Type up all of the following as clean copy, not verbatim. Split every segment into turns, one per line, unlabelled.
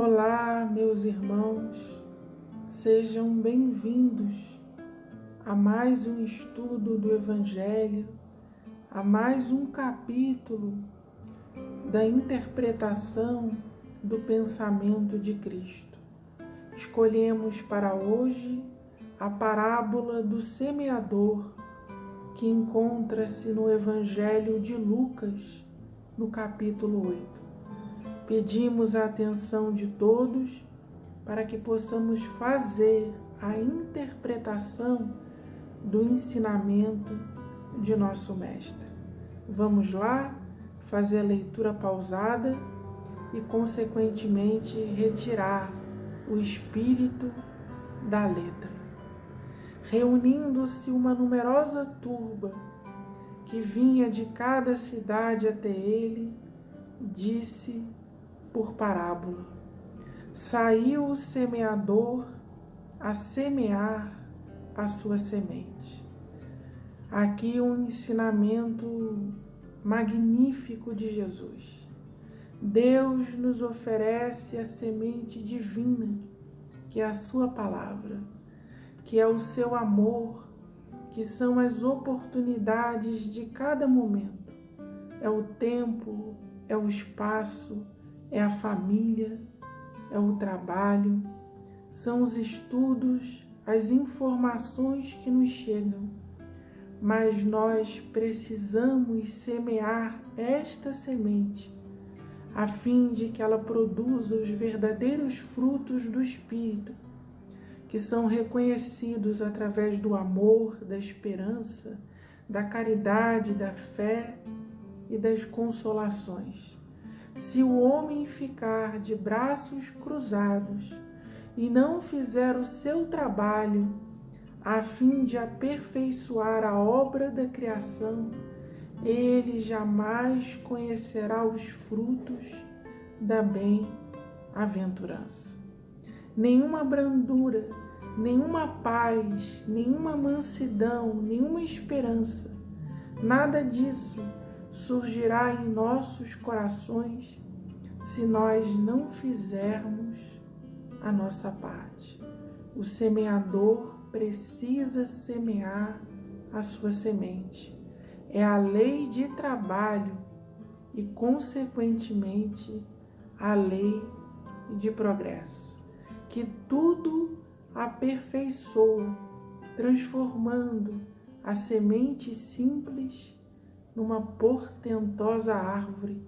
Olá, meus irmãos, sejam bem-vindos a mais um estudo do Evangelho, a mais um capítulo da interpretação do pensamento de Cristo. Escolhemos para hoje a parábola do semeador, que encontra-se no Evangelho de Lucas, no capítulo 8. Pedimos a atenção de todos para que possamos fazer a interpretação do ensinamento de nosso Mestre. Vamos lá fazer a leitura pausada e, consequentemente, retirar o espírito da letra. Reunindo-se uma numerosa turba que vinha de cada cidade até ele, disse por parábola: saiu o semeador a semear a sua semente. Aqui um ensinamento magnífico de Jesus. Deus nos oferece a semente divina, que é a sua palavra, que é o seu amor, que são as oportunidades de cada momento. É o tempo, é o espaço, é a família, é o trabalho, são os estudos, as informações que nos chegam. Mas nós precisamos semear esta semente, a fim de que ela produza os verdadeiros frutos do Espírito, que são reconhecidos através do amor, da esperança, da caridade, da fé e das consolações. Se o homem ficar de braços cruzados e não fizer o seu trabalho a fim de aperfeiçoar a obra da criação, ele jamais conhecerá os frutos da bem-aventurança. Nenhuma brandura, nenhuma paz, nenhuma mansidão, nenhuma esperança, nada disso surgirá em nossos corações se nós não fizermos a nossa parte. O semeador precisa semear a sua semente. É a lei de trabalho e, consequentemente, a lei de progresso, que tudo aperfeiçoa, transformando a semente simples numa portentosa árvore,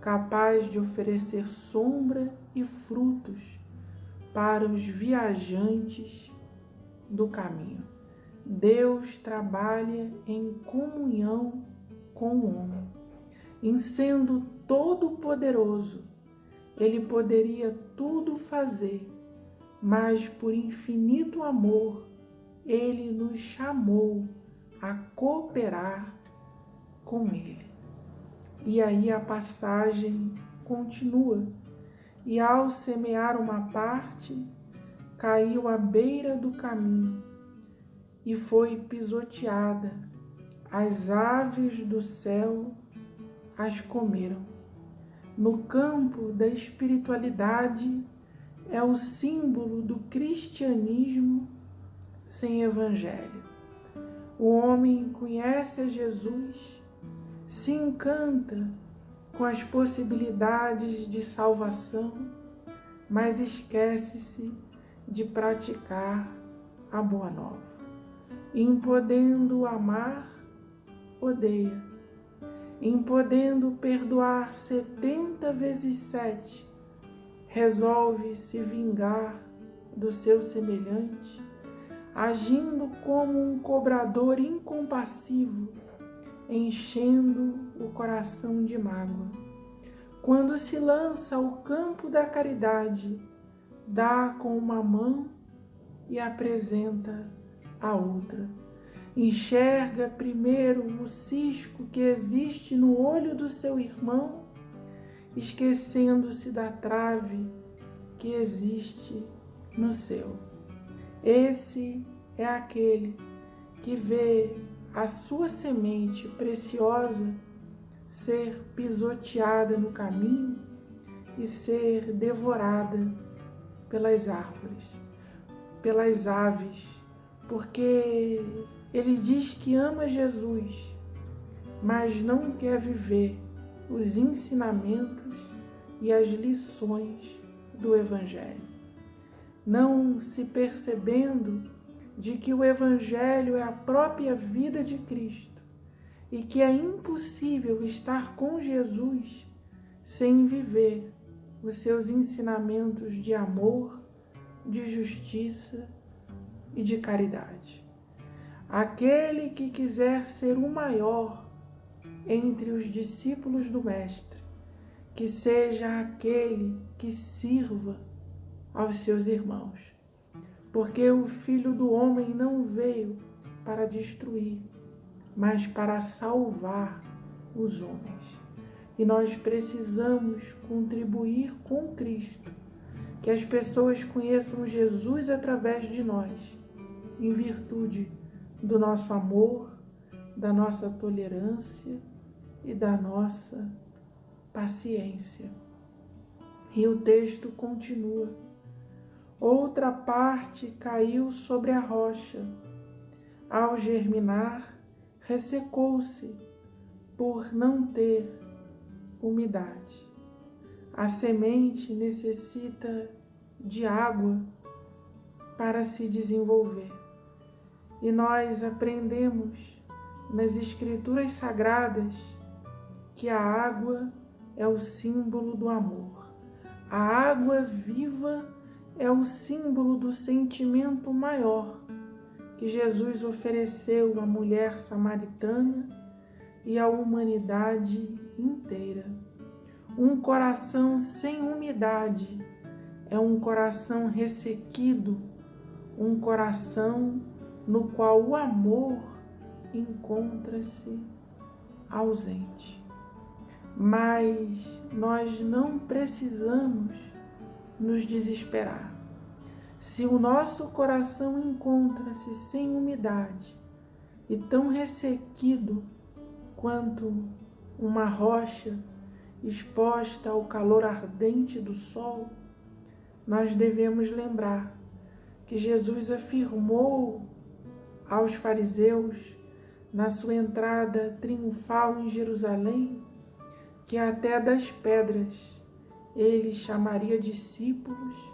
capaz de oferecer sombra e frutos para os viajantes do caminho. Deus trabalha em comunhão com o homem. Em sendo todo-poderoso, ele poderia tudo fazer, mas por infinito amor, ele nos chamou a cooperar com ele. E aí a passagem continua. E ao semear uma parte, caiu à beira do caminho e foi pisoteada. As aves do céu as comeram. No campo da espiritualidade é o símbolo do cristianismo sem evangelho. O homem conhece a Jesus, se encanta com as possibilidades de salvação, mas esquece-se de praticar a boa nova. Em podendo amar, odeia. Em podendo perdoar 70 vezes 7, resolve se vingar do seu semelhante, agindo como um cobrador incompassivo, enchendo o coração de mágoa. Quando se lança ao campo da caridade, dá com uma mão e apresenta a outra. Enxerga primeiro o cisco que existe no olho do seu irmão, esquecendo-se da trave que existe no seu. Esse é aquele que vê a sua semente preciosa ser pisoteada no caminho e ser devorada pelas árvores, pelas aves, porque ele diz que ama Jesus, mas não quer viver os ensinamentos e as lições do Evangelho, não se percebendo de que o Evangelho é a própria vida de Cristo e que é impossível estar com Jesus sem viver os seus ensinamentos de amor, de justiça e de caridade. Aquele que quiser ser o maior entre os discípulos do Mestre, que seja aquele que sirva aos seus irmãos, porque o Filho do Homem não veio para destruir, mas para salvar os homens. E nós precisamos contribuir com Cristo, que as pessoas conheçam Jesus através de nós, em virtude do nosso amor, da nossa tolerância e da nossa paciência. E o texto continua. Outra parte caiu sobre a rocha. Ao germinar, ressecou-se por não ter umidade. A semente necessita de água para se desenvolver. E nós aprendemos nas Escrituras Sagradas que a água é o símbolo do amor. A água viva é o símbolo do sentimento maior que Jesus ofereceu à mulher samaritana e à humanidade inteira. Um coração sem umidade é um coração ressequido, um coração no qual o amor encontra-se ausente. Mas nós não precisamos nos desesperar. Se o nosso coração encontra-se sem umidade e tão ressequido quanto uma rocha exposta ao calor ardente do sol, nós devemos lembrar que Jesus afirmou aos fariseus, na sua entrada triunfal em Jerusalém, que até das pedras ele chamaria discípulos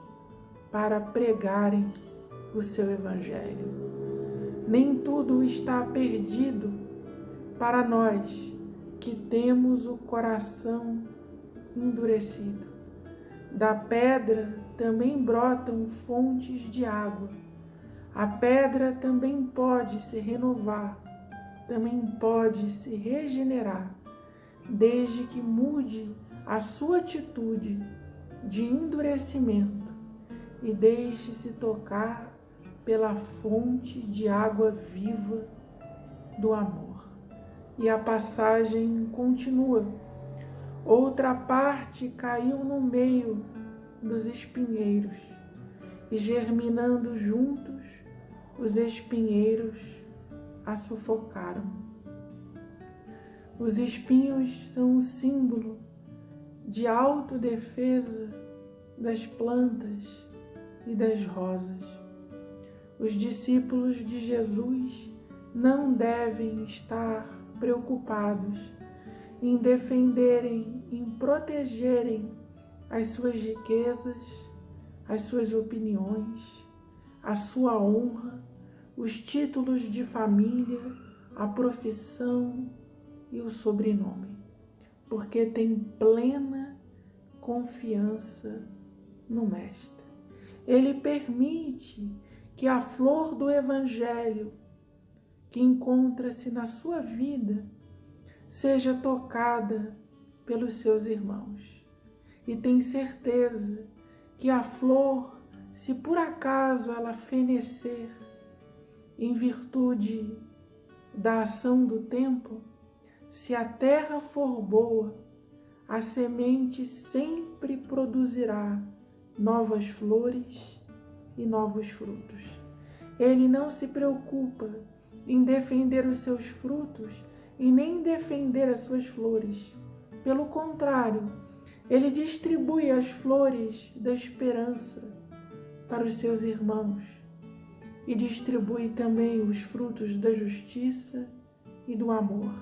para pregarem o seu Evangelho. Nem tudo está perdido para nós que temos o coração endurecido. Da pedra também brotam fontes de água. A pedra também pode se renovar, também pode se regenerar, desde que mude a sua atitude de endurecimento e deixe-se tocar pela fonte de água viva do amor. E a passagem continua. Outra parte caiu no meio dos espinheiros, e germinando juntos, os espinheiros a sufocaram. Os espinhos são o símbolo de autodefesa das plantas e das rosas. Os discípulos de Jesus não devem estar preocupados em defenderem, em protegerem as suas riquezas, as suas opiniões, a sua honra, os títulos de família, a profissão e o sobrenome, porque tem plena confiança no Mestre. Ele permite que a flor do Evangelho que encontra-se na sua vida seja tocada pelos seus irmãos. E tem certeza que a flor, se por acaso ela fenecer em virtude da ação do tempo, se a terra for boa, a semente sempre produzirá novas flores e novos frutos. Ele não se preocupa em defender os seus frutos e nem defender as suas flores. Pelo contrário, Ele distribui as flores da esperança para os seus irmãos e distribui também os frutos da justiça e do amor.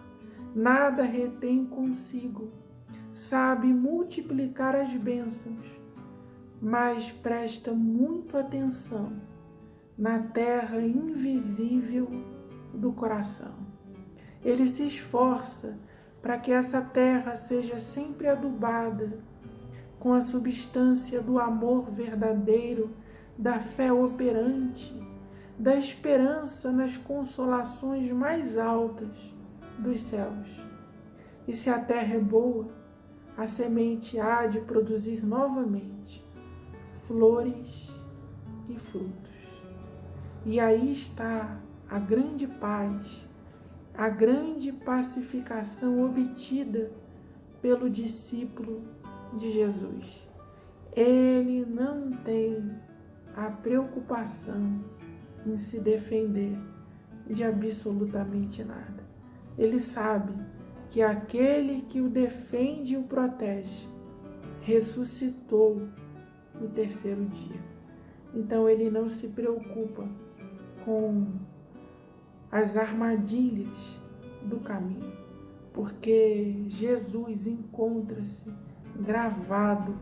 Nada retém consigo, sabe multiplicar as bênçãos, mas presta muito atenção na terra invisível do coração. Ele se esforça para que essa terra seja sempre adubada com a substância do amor verdadeiro, da fé operante, da esperança nas consolações mais altas dos céus. E se a terra é boa, a semente há de produzir novamente flores e frutos. E aí está a grande paz, a grande pacificação obtida pelo discípulo de Jesus. Ele não tem a preocupação em se defender de absolutamente nada. Ele sabe que aquele que o defende e o protege ressuscitou no terceiro dia. Então ele não se preocupa com as armadilhas do caminho, porque Jesus encontra-se gravado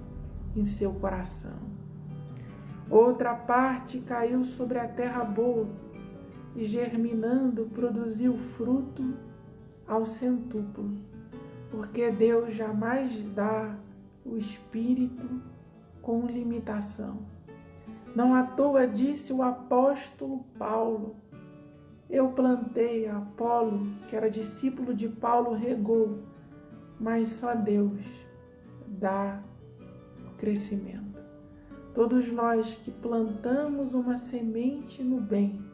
em seu coração. Outra parte caiu sobre a terra boa e, germinando, produziu fruto ao centúplo, porque Deus jamais dá o Espírito com limitação. Não à toa disse o apóstolo Paulo: eu plantei, Apolo, que era discípulo de Paulo, regou, mas só Deus dá crescimento. Todos nós que plantamos uma semente no bem,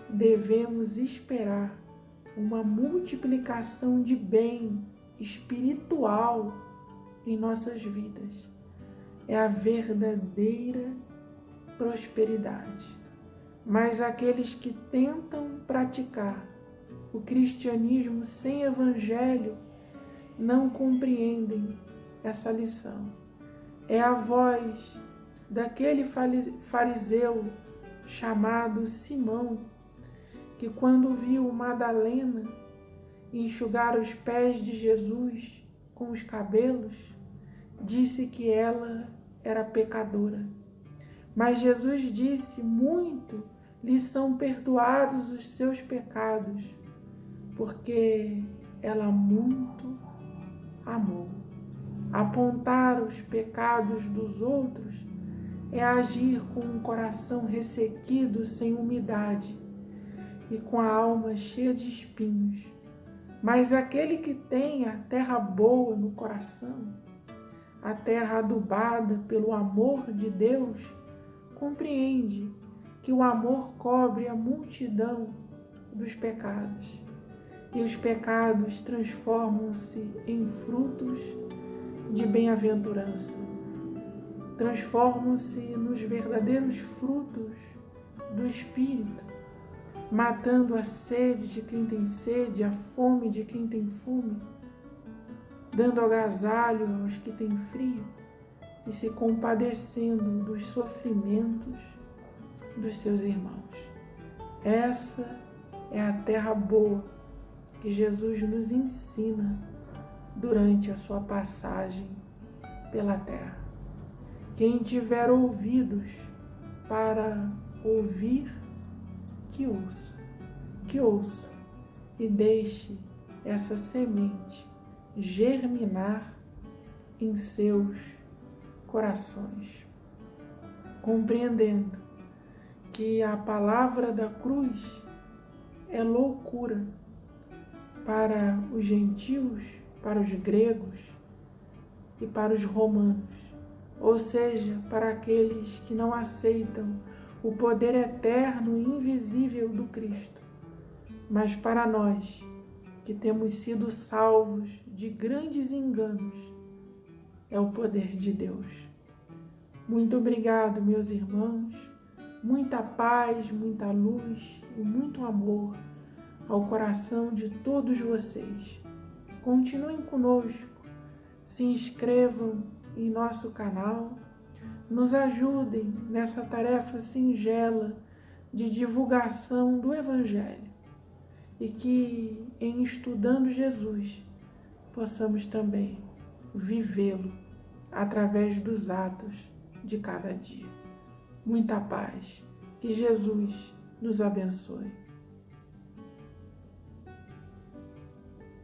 devemos esperar uma multiplicação de bem espiritual em nossas vidas. É a verdadeira prosperidade. Mas aqueles que tentam praticar o cristianismo sem evangelho não compreendem essa lição. É a voz daquele fariseu chamado Simão, que quando viu Madalena enxugar os pés de Jesus com os cabelos, disse que ela era pecadora. Mas Jesus disse: muito lhe são perdoados os seus pecados, porque ela muito amou. Apontar os pecados dos outros é agir com um coração ressequido, sem umidade e com a alma cheia de espinhos. Mas aquele que tem a terra boa no coração, a terra adubada pelo amor de Deus, compreende que o amor cobre a multidão dos pecados e os pecados transformam-se em frutos de bem-aventurança, transformam-se nos verdadeiros frutos do Espírito, matando a sede de quem tem sede, a fome de quem tem fome, dando agasalho aos que têm frio e se compadecendo dos sofrimentos dos seus irmãos. Essa é a terra boa que Jesus nos ensina durante a sua passagem pela terra. Quem tiver ouvidos para ouvir, que ouça e deixe essa semente germinar em seus corações, compreendendo que a palavra da cruz é loucura para os gentios, para os gregos e para os romanos, ou seja, para aqueles que não aceitam o poder eterno e invisível do Cristo. Mas para nós, que temos sido salvos de grandes enganos, é o poder de Deus. Muito obrigado, meus irmãos. Muita paz, muita luz e muito amor ao coração de todos vocês. Continuem conosco, se inscrevam em nosso canal, nos ajudem nessa tarefa singela de divulgação do Evangelho e que, em estudando Jesus, possamos também vivê-lo através dos atos de cada dia. Muita paz. Que Jesus nos abençoe.